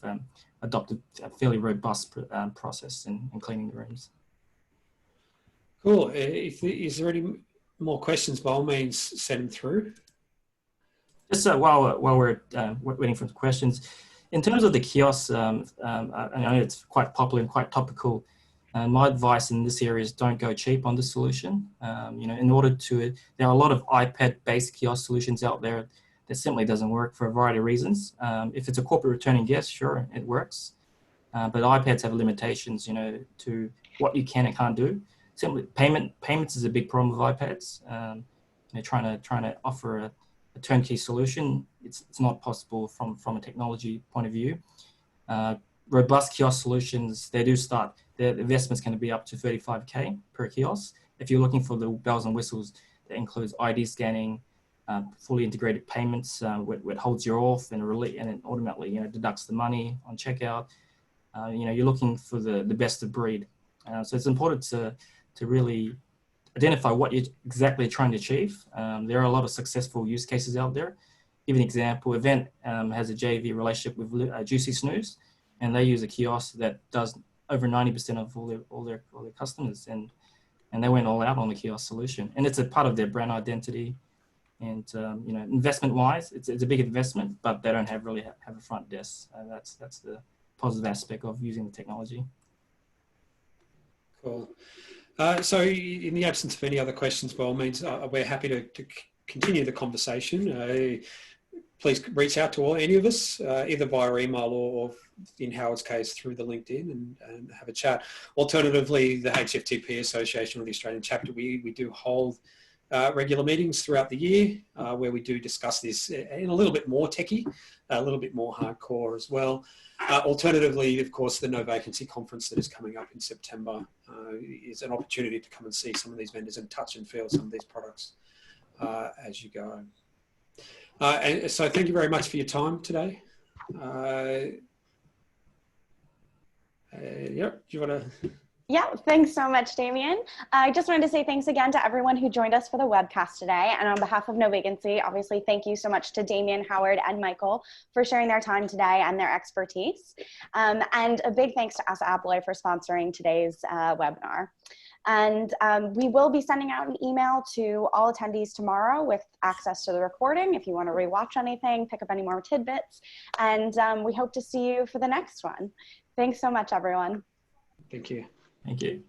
adopted a fairly robust process in cleaning the rooms. Cool. Is there any more questions? By all means, send them through. Just while we're waiting for the questions, in terms of the kiosks, I know it's quite popular and quite topical. My advice in this area is don't go cheap on this solution. In order to, there are a lot of iPad-based kiosk solutions out there that simply doesn't work for a variety of reasons. If it's a corporate returning guest, sure, it works. But iPads have limitations, to what you can and can't do. Simply payments is a big problem with iPads. Trying to offer a turnkey solution, it's not possible from a technology point of view. Robust kiosk solutions, they do start, their investment's going to be up to 35K per kiosk. If you're looking for the bells and whistles, that includes ID scanning, fully integrated payments, where it holds you off and it automatically deducts the money on checkout. You're looking for the best of breed. So it's important to really identify what you're exactly trying to achieve. There are a lot of successful use cases out there. Give an example, Event has a JV relationship with Juicy Snooze, and they use a kiosk that does over 90% of all their customers. And and they went all out on the kiosk solution. And it's a part of their brand identity. And you know, investment-wise, it's a big investment, but they don't have a front desk. That's the positive aspect of using the technology. Cool. So in the absence of any other questions, by all means, we're happy to continue the conversation. Please reach out to any of us, either via email or in Howard's case, through the LinkedIn and have a chat. Alternatively, the HFTP Association or the Australian chapter, we do hold regular meetings throughout the year where we do discuss this in a little bit more techie, a little bit more hardcore as well. Alternatively, of course, the No Vacancy Conference that is coming up in September is an opportunity to come and see some of these vendors and touch and feel some of these products as you go. And so thank you very much for your time today. Yep, do you want to... Yeah, thanks so much, Damian. I just wanted to say thanks again to everyone who joined us for the webcast today. And on behalf of No Vacancy, obviously, thank you so much to Damian, Howard, and Michael for sharing their time today and their expertise. And a big thanks to ASSA ABLOY for sponsoring today's webinar. And we will be sending out an email to all attendees tomorrow with access to the recording if you want to rewatch anything, pick up any more tidbits. And we hope to see you for the next one. Thanks so much, everyone. Thank you. Thank you.